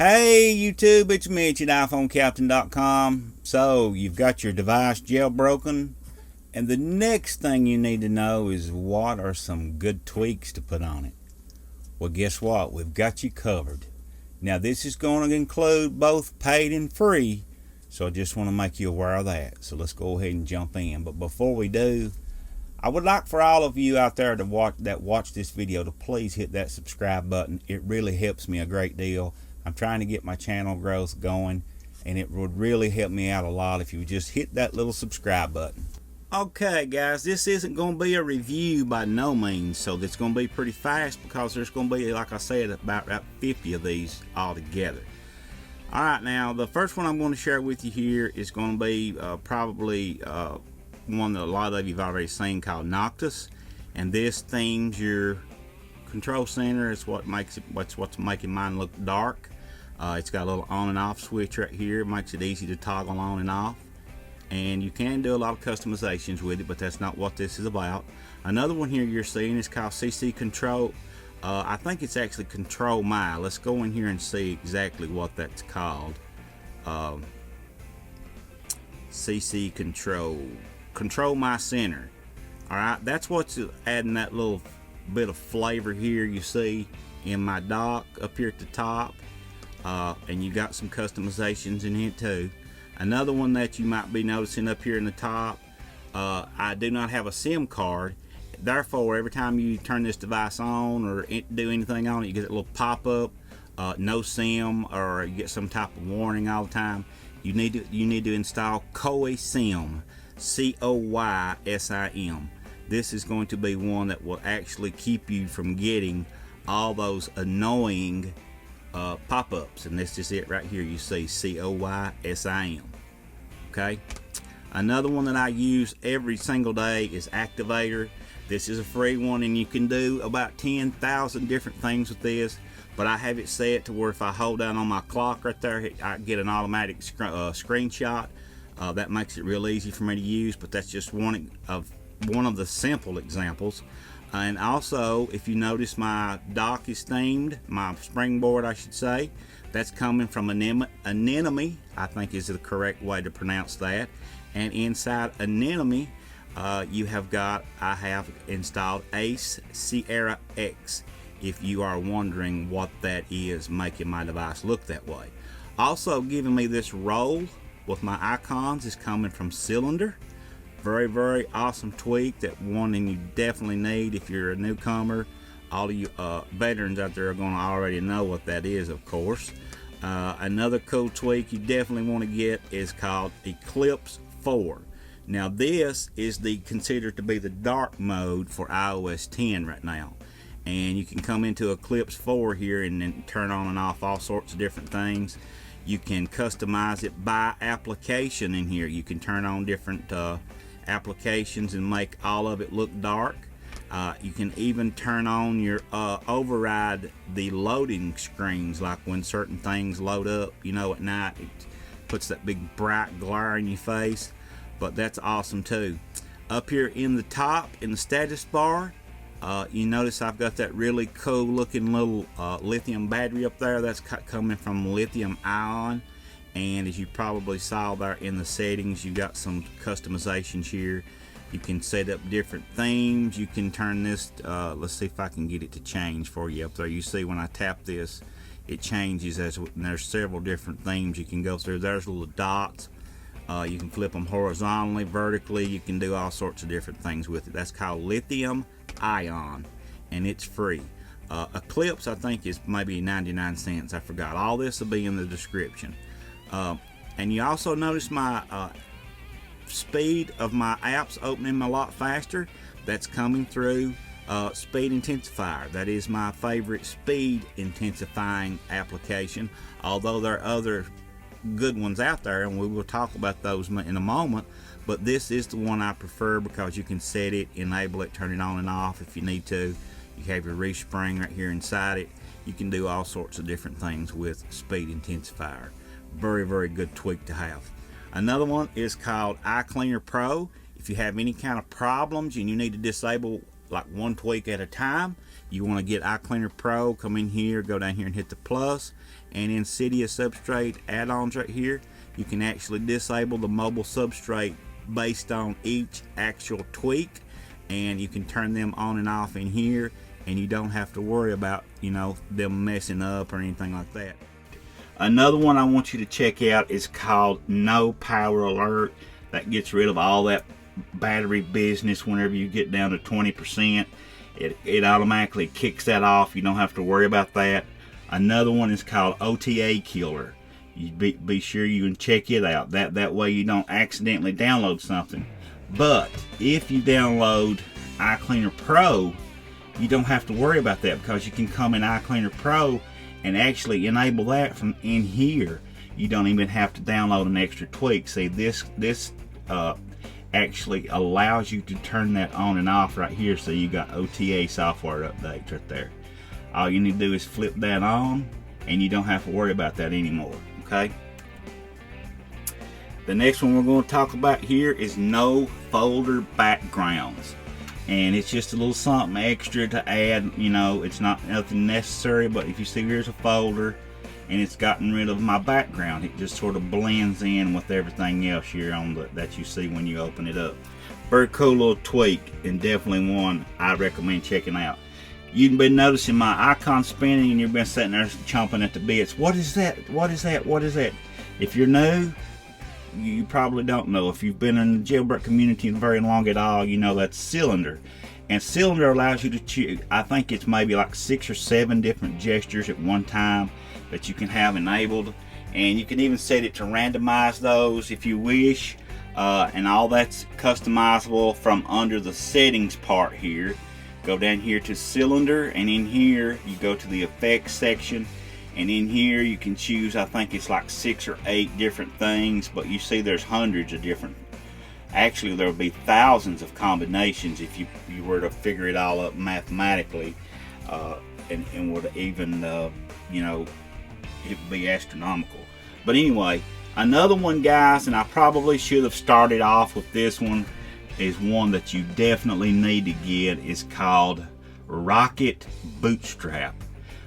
Hey YouTube, it's Mitch at iPhonecaptain.com. So you've got your device jailbroken, and the next thing you need to know is what are some good tweaks to put on it. Well, guess what? We've got you covered. Now this is going to include both paid and free, so I just want to make you aware of that. So let's go ahead and jump in. But before we do, I would like for all of you out there to watch this video to please hit that subscribe button. It really helps me a great deal. I'm trying to get my channel growth going, and it would really help me out a lot if you would just hit that little subscribe button. Okay guys, this isn't going to be a review by no means, so it's going to be pretty fast because there's going to be, like I said, about 50 of these all together. Alright, now the first one I'm going to share with you here is going to be probably one that a lot of you have already seen, called Noctis, and this themes your control center. It's what makes it, what's making mine look dark. It's got a little on and off switch right here. It makes it easy to toggle on and off, and you can do a lot of customizations with it, but that's not what this is about. Another one here you're seeing is called CC Control. I think it's actually Control My. Let's go in here and see exactly what that's called. CC Control My Center. Alright, that's what's adding that little bit of flavor here you see in my dock up here at the top, and you got some customizations in here too. Another one that you might be noticing up here in the top, I do not have a SIM card, therefore every time you turn this device on or do anything on it, you get a little pop-up, no SIM, or you get some type of warning all the time. You need to install CoySim, CoySim. This is going to be one that will actually keep you from getting all those annoying pop-ups, and this is it right here. You see CoySim. Okay, another one that I use every single day is ACTIVATOR. This is a free one, and you can do about 10,000 different things with this, but I have it set to where if I hold down on my clock right there, I get an automatic screenshot. That makes it real easy for me to use, but that's just one of the simple examples. And also, if you notice, my dock is themed, my springboard I should say, that's coming from Anemone, I think is the correct way to pronounce that. And inside Anemone, I have installed Ace Sierra X, if you are wondering what that is making my device look that way. Also giving me this roll with my icons is coming from Cylinder. Very awesome tweak, that one and you definitely need if you're a newcomer. All of you veterans out there are going to already know what that is, of course. Another cool tweak you definitely want to get is called ECLIPSE 4. Now this is considered to be the dark mode for iOS 10 right now, and you can come into ECLIPSE 4 here and then turn on and off all sorts of different things. You can customize it by application in here. You can turn on different applications and make all of it look dark. You can even turn on your override the loading screens, like when certain things load up, you know, at night it puts that big bright glare in your face. But that's awesome too. Up here in the top in the status bar, you notice I've got that really cool looking little lithium battery up there. That's coming from lithium ion, and as you probably saw there in the settings, you got some customizations here. You can set up different themes. You can turn this, let's see if I can get it to change for you up there. You see when I tap this, it changes, and there's several different themes you can go through. There's little dots. You can flip them horizontally, vertically. You can do all sorts of different things with it. That's called lithium ion, and it's free. Eclipse, I think, is maybe 99 cents. I forgot. All this will be in the description. And you also notice my speed of my apps opening a lot faster. That's coming through Speed Intensifier. That is my favorite speed intensifying application, although there are other good ones out there, and we will talk about those in a moment, but this is the one I prefer because you can set it, enable it, turn it on and off if you need to. You have your respring right here inside it. You can do all sorts of different things with Speed Intensifier. Very good tweak to have. Another one is called iCleaner Pro. If you have any kind of problems and you need to disable like one tweak at a time, you want to get iCleaner Pro, come in here, go down here and hit the plus, and in Cydia substrate add-ons right here, you can actually disable the mobile substrate based on each actual tweak, and you can turn them on and off in here, and you don't have to worry about, you know, them messing up or anything like that. Another one I want you to check out is called NoPower Alert. That gets rid of all that battery business. Whenever you get down to 20%, it automatically kicks that off. You don't have to worry about that. Another one is called OTA Killer. You be sure you can check it out. That way you don't accidentally download something. But if you download iCleaner Pro, you don't have to worry about that, because you can come in iCleaner Pro and actually enable that from in here. You don't even have to download an extra tweak. See, this actually allows you to turn that on and off right here. So you got OTA software updates right there. All you need to do is flip that on, and you don't have to worry about that anymore. Okay. The next one we're going to talk about here is no folder backgrounds, and it's just a little something extra to add. You know, it's not nothing necessary, but if you see, here's a folder, and it's gotten rid of my background. It just sort of blends in with everything else here on that you see when you open it up. Very cool little tweak, and definitely one I recommend checking out. You've been noticing my icon spinning, and you've been sitting there chomping at the bits. What is that? What is that? What is that? If you're new, you probably don't know. If you've been in the jailbreak community very long at all, you know that's cylinder. And cylinder allows you to choose, I think it's maybe like 6 or 7 different gestures at one time that you can have enabled. And you can even set it to randomize those if you wish. And all that's customizable from under the settings part here. Go down here to cylinder, and in here you go to the effects section, and in here you can choose, I think it's like 6 or 8 different things, but you see there's hundreds of different. Actually, there will be thousands of combinations if you were to figure it all up mathematically, and would even you know, it would be astronomical. But anyway, another one, guys, and I probably should have started off with this one, is one that you definitely need to get. Is called RocketBoot Strap.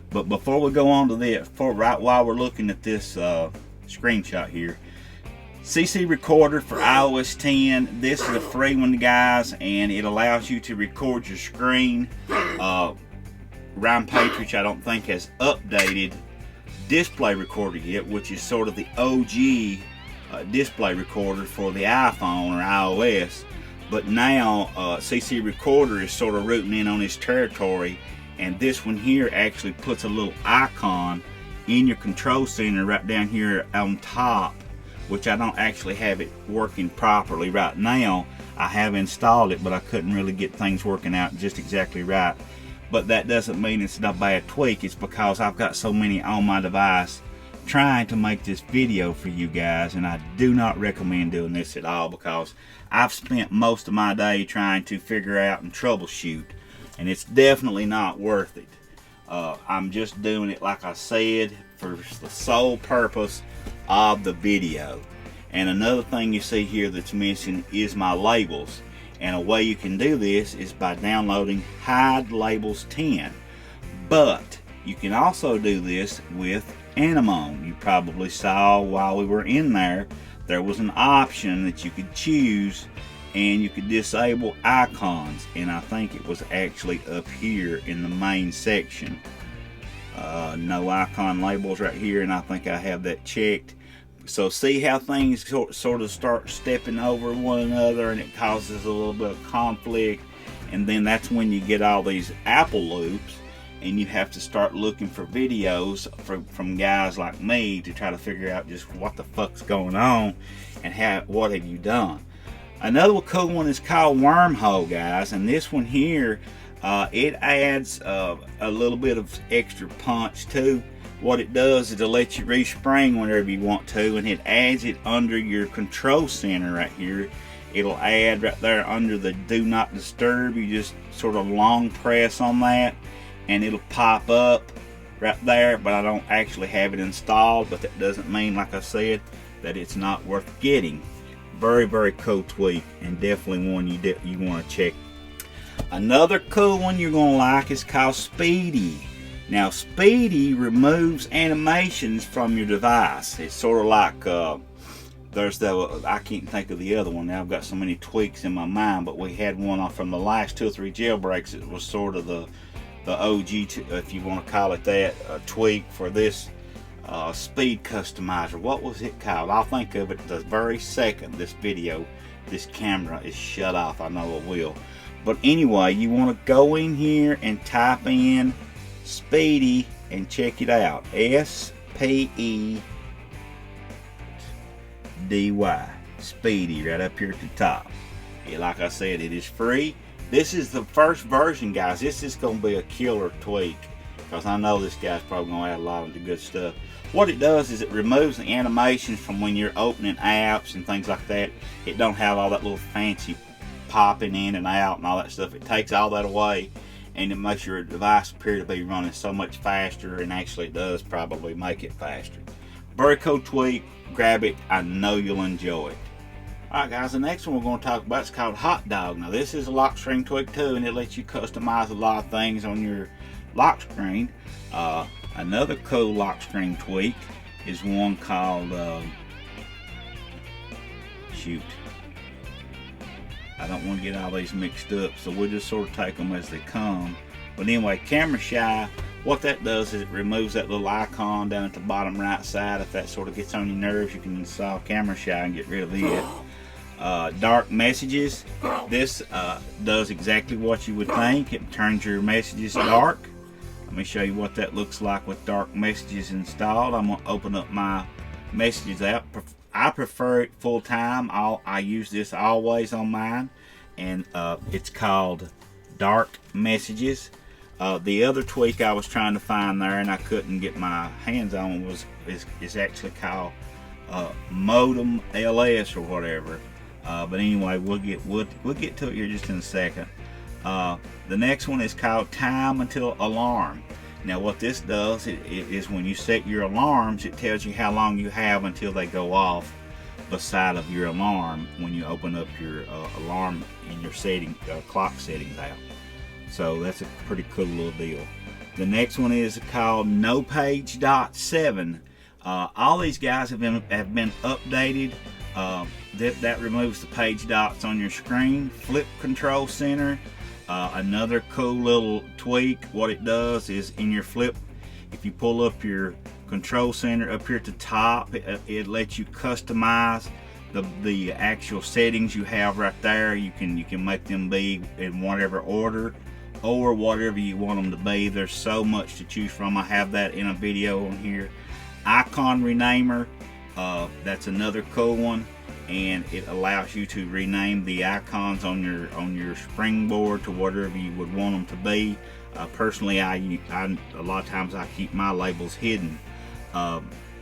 But before we go on to that, right while we're looking at this screenshot here, CCRecord for iOS 10. This is a free one, guys, and it allows you to record your screen. rpetri, I don't think, has updated display recorder yet, which is sort of the OG display recorder for the iPhone or iOS. But now CCRecord is sort of rooting in on his territory, and this one here actually puts a little icon in your control center right down here on top, which I don't actually have it working properly right now. I have installed it, but I couldn't really get things working out just exactly right. But that doesn't mean it's not a bad tweak. It's because I've got so many on my device trying to make this video for you guys, and I do not recommend doing this at all, because I've spent most of my day trying to figure out and troubleshoot, and it's definitely not worth it. I'm just doing it, like I said, for the sole purpose of the video. And another thing you see here that's missing is my labels, and a way you can do this is by downloading Hide Labels 10. But you can also do this with ANEMONE. You probably saw while we were in there, there was an option that you could choose, and you could disable icons, and I think it was actually up here in the main section. No icon labels right here, and I think I have that checked. So see how things sort of start stepping over one another, and it causes a little bit of conflict, and then that's when you get all these Apple loops, and you have to start looking for videos from guys like me to try to figure out just what the fuck's going on and what have you done. Another cool one is called Wormhole, guys, and this one here, it adds a little bit of extra punch too. What it does is it'll let you respring whenever you want to, and it adds it under your control center right here. It'll add right there under the do not disturb. You just sort of long press on that, and it'll pop up right there, but I don't actually have it installed. But that doesn't mean, like I said, that it's not worth getting. Very, very cool tweak, and definitely one you want to check. Another cool one you're going to like is called Speedy. Now Speedy removes animations from your device. It's sort of like there's the, I can't think of the other one now, I've got so many tweaks in my mind, but we had one from the last 2 or 3 jailbreaks. It was sort of the OG, if you want to call it that, tweak for this speed customizer. What was it called? I'll think of it the very second this camera is shut off. I know it will. But anyway, you want to go in here and type in Speedy and check it out. S-P-E-D-Y. Speedy, right up here at the top. Yeah, like I said, it is free. This is the first version, guys. This is going to be a killer tweak, because I know this guy's probably going to add a lot of the good stuff. What it does is it removes the animations from when you're opening apps and things like that. It don't have all that little fancy popping in and out and all that stuff. It takes all that away, and it makes your device appear to be running so much faster, and actually it does probably make it faster. Very cool tweak. Grab it. I know you'll enjoy it. Alright guys, the next one we're going to talk about is called Hot Dog. Now this is a lock screen tweak too, and it lets you customize a lot of things on your lock screen. Another cool lock screen tweak is one called shoot, I don't want to get all these mixed up, so we'll just sort of take them as they come. But anyway, Camera Shy, what that does is it removes that little icon down at the bottom right side. If that sort of gets on your nerves, you can install Camera Shy and get rid of it. DarkMessages, this does exactly what you would think. It turns your messages dark. Let me show you what that looks like with DarkMessages installed. I'm going to open up my Messages app. I prefer it full time. I use this always on mine, and it's called DarkMessages. The other tweak I was trying to find there and I couldn't get my hands on is actually called Modem LS or whatever. But anyway, we'll get to it here just in a second. The next one is called TimeUntilAlarm. Now what this does is when you set your alarms, it tells you how long you have until they go off beside of your alarm when you open up your alarm in your clock settings app. So that's a pretty cool little deal. The next one is called NoPage.7. All these guys have been updated. That removes the page dots on your screen. FlipControlCenter, another cool little tweak. What it does is in your Flip, if you pull up your Control Center up here at the top, it lets you customize the actual settings you have right there. You can make them be in whatever order or whatever you want them to be. There's so much to choose from. I have that in a video on here. Icon Renamer, that's another cool one, and it allows you to rename the icons on your springboard to whatever you would want them to be. Personally, I a lot of times I keep my labels hidden.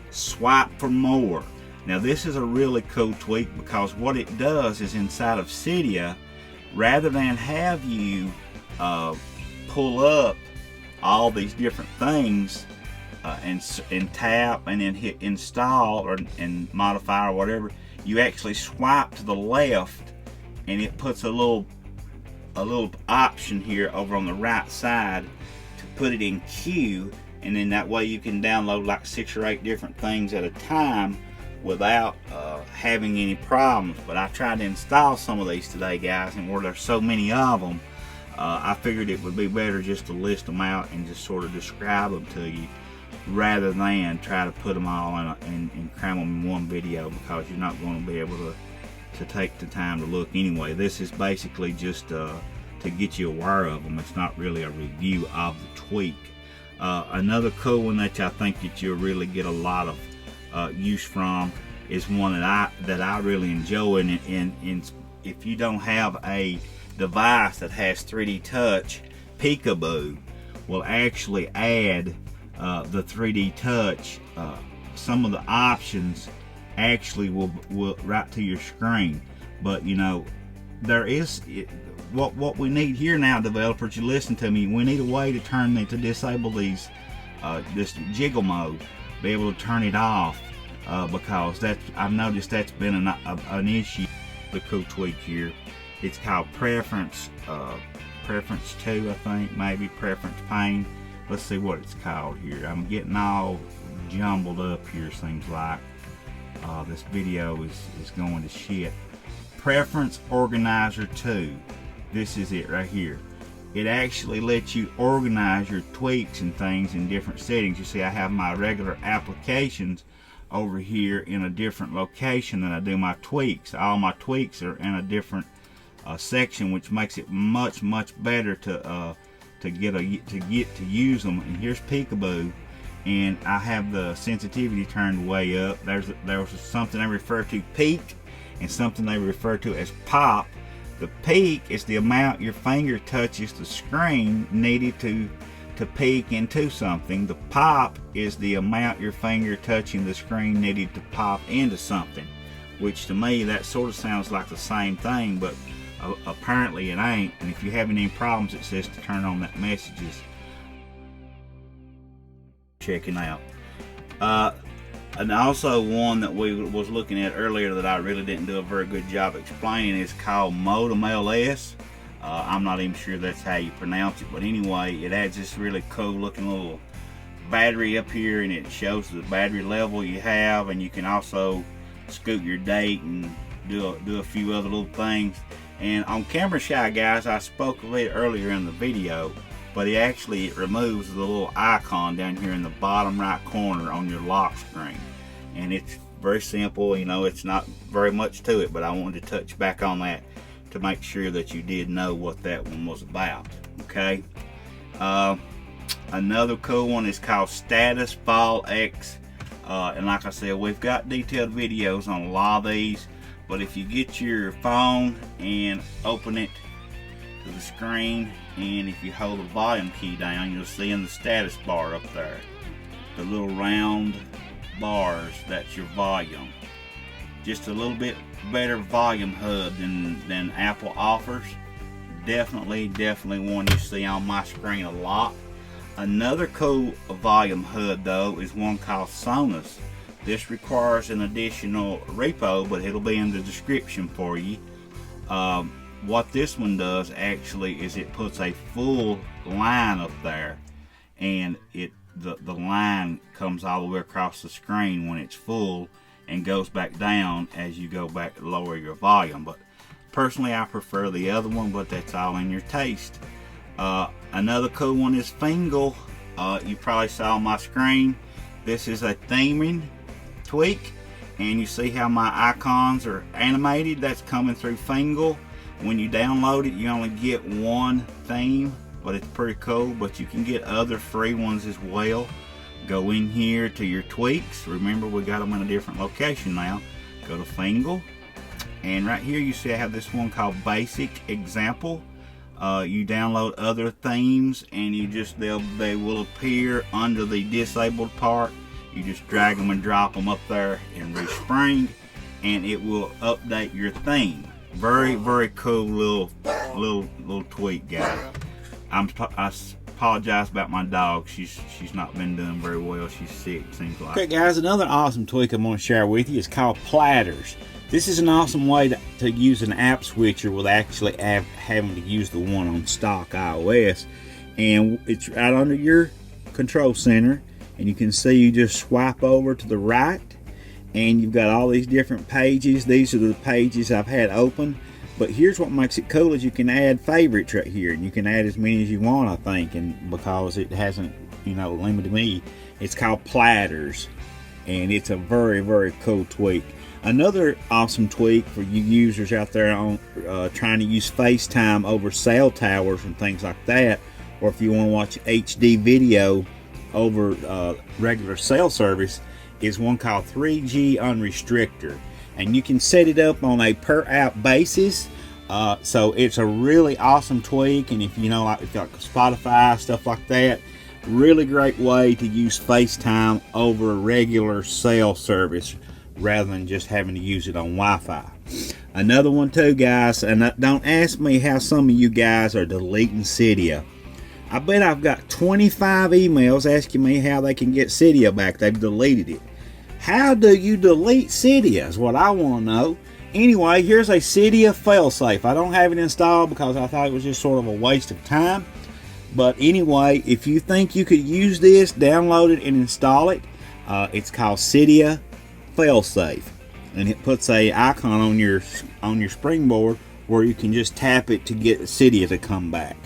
Swipe for more. Now this is a really cool tweak, because what it does is inside of Cydia, rather than have you pull up all these different things and tap and then hit install and modify or whatever, you actually swipe to the left and it puts a little option here over on the right side to put it in queue, and then that way you can download like 6 or 8 different things at a time without having any problems. But I tried to install some of these today, guys, and where there's so many of them, I figured it would be better just to list them out and just sort of describe them to you, rather than try to put them all in and cram them in one video, because you're not going to be able to take the time to look anyway. This is basically just to get you aware of them. It's not really a review of the tweak. Another cool one that I think that you'll really get a lot of use from is one that I really enjoy, and if you don't have a device that has 3D touch, Peekaboo will actually add the 3D touch. Some of the options actually will right to your screen, but you know, there is what we need here now, developers, you listen to me, we need a way to disable these this jiggle mode, be able to turn it off, because I've noticed that's been an issue. The cool tweak here, it's called Preference 2, I think, maybe Preference Pane. let's see what it's called here. I'm getting all jumbled up here, seems like. This video is going to shit. Preference Organizer 2. This is it right here. It actually lets you organize your tweaks and things in different settings. You see, I have my regular applications over here in a different location than I do my tweaks. All my tweaks are in a different section, which makes it much better to get to use them. And here's Peekaboo, and I have the sensitivity turned way up. There's something I refer to peak and something they refer to as pop. The peak is the amount your finger touches the screen needed to peek into something. The pop is the amount your finger touching the screen needed to pop into something, which to me that sort of sounds like the same thing, but apparently it ain't. And if you have any problems, it says to turn on that messages. Checking out. And also one that we was looking at earlier that I really didn't do a very good job explaining is called Modem LS. I'm not even sure that's how you pronounce it, but anyway, it adds this really cool looking little battery up here, and it shows the battery level you have, and you can also scoot your date and do a few other little things. And on Camera Shy, guys, I spoke of it earlier in the video, but it removes the little icon down here in the bottom right corner on your lock screen. And it's very simple, you know, it's not very much to it, but I wanted to touch back on that to make sure that you did know what that one was about. Okay. Another cool one is called StatusVolX. And like I said, we've got detailed videos on a lot of these, but if you get your phone and open it to the screen, and if you hold the volume key down, you'll see in the status bar up there the little round bars, that's your volume. Just a little bit better volume hub than Apple offers. Definitely one you see on my screen a lot. Another cool volume hub though is one called Sonus. This requires an additional repo, but it'll be in the description for you. What this one does actually is it puts a full line up there, and the line comes all the way across the screen when it's full and goes back down as you go back to lower your volume. But personally I prefer the other one, but that's all in your taste. Another cool one is Fingal. You probably saw on my screen, this is a theming tweak, and you see how my icons are animated. That's coming through Fingal. When you download it, you only get one theme, but it's pretty cool. But you can get other free ones as well. Go in here to your tweaks. Remember, we got them in a different location now. Go to Fingal, and right here you see I have this one called Basic Example. You download other themes, and they will appear under the disabled part. You just drag them and drop them up there in Respring, and it will update your theme. Very cool little tweak, guys. I apologize about my dog. She's not been doing very well. She's sick, seems like. Okay, guys, another awesome tweak I'm going to share with you is called Platters. This is an awesome way to use an app switcher without actually having to use the one on stock iOS. And it's right under your control center, and you can see you just swipe over to the right, and you've got all these different pages. These are the pages I've had open. But here's what makes it cool is you can add favorites right here, and you can add as many as you want, I think. And because it hasn't, limited me, it's called Platters, and it's a very cool tweak. Another awesome tweak for you users out there on trying to use FaceTime over cell towers and things like that, or if you want to watch HD video over regular cell service, is one called 3G Unrestrictor, and you can set it up on a per app basis. So it's a really awesome tweak, and if you like Spotify, stuff like that, really great way to use FaceTime over a regular cell service rather than just having to use it on Wi-Fi. Another one too, guys, and don't ask me how some of you guys are deleting Cydia. I bet I've got 25 emails asking me how they can get Cydia back. They've deleted it. How do you delete Cydia is what I want to know. Anyway, here's a Cydia failsafe. I don't have it installed because I thought it was just sort of a waste of time. But anyway, if you think you could use this, download it and install it. It's called Cydia Failsafe, and it puts a icon on your springboard where you can just tap it to get Cydia to come back.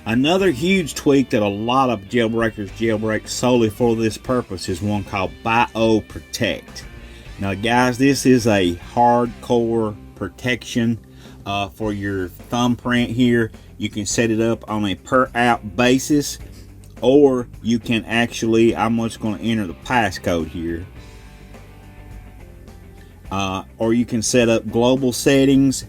Another huge tweak that a lot of jailbreakers jailbreak solely for this purpose is one called BioProtect. Now guys, this is a hardcore protection for your thumbprint here. You can set it up on a per app basis, or you can actually, I'm just going to enter the passcode here, or you can set up global settings.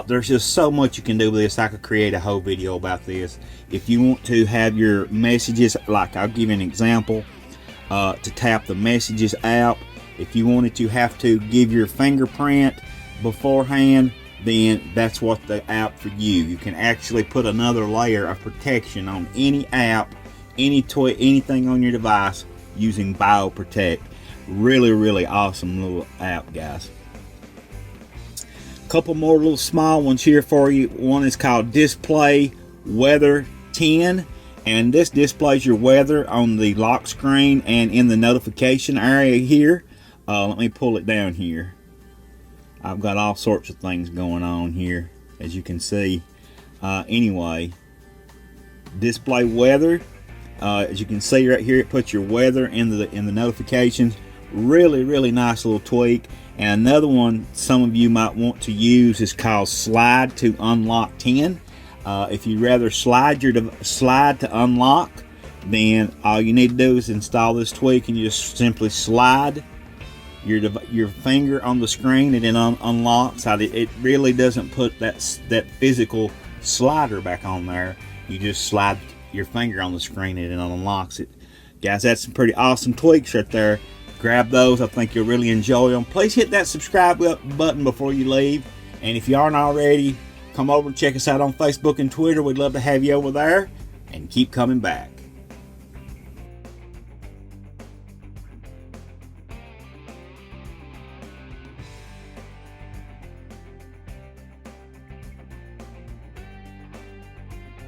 There's just so much you can do with this. I could create a whole video about this. If you want to have your messages, like I'll give you an example, to tap the messages app, if you wanted to have to give your fingerprint beforehand, then that's what the app for you. You can actually put another layer of protection on any app, anything on your device using BioProtect. Really awesome little app, guys. Couple more little small ones here for you. One is called Display Weather 10, and this displays your weather on the lock screen and in the notification area here. Let me pull it down here. I've got all sorts of things going on here, as you can see. Anyway, display weather. As you can see right here, it puts your weather in the notifications. Really nice little tweak. And another one some of you might want to use is called Slide to Unlock 10. If you rather slide to unlock, then all you need to do is install this tweak, and you just simply slide your finger on the screen, and it unlocks. It really doesn't put that physical slider back on there. You just slide your finger on the screen and it unlocks it. Guys, that's some pretty awesome tweaks right there. Grab those. I think you'll really enjoy them. Please hit that subscribe button before you leave, and if you aren't already, come over and check us out on Facebook and Twitter. We'd love to have you over there, and keep coming back.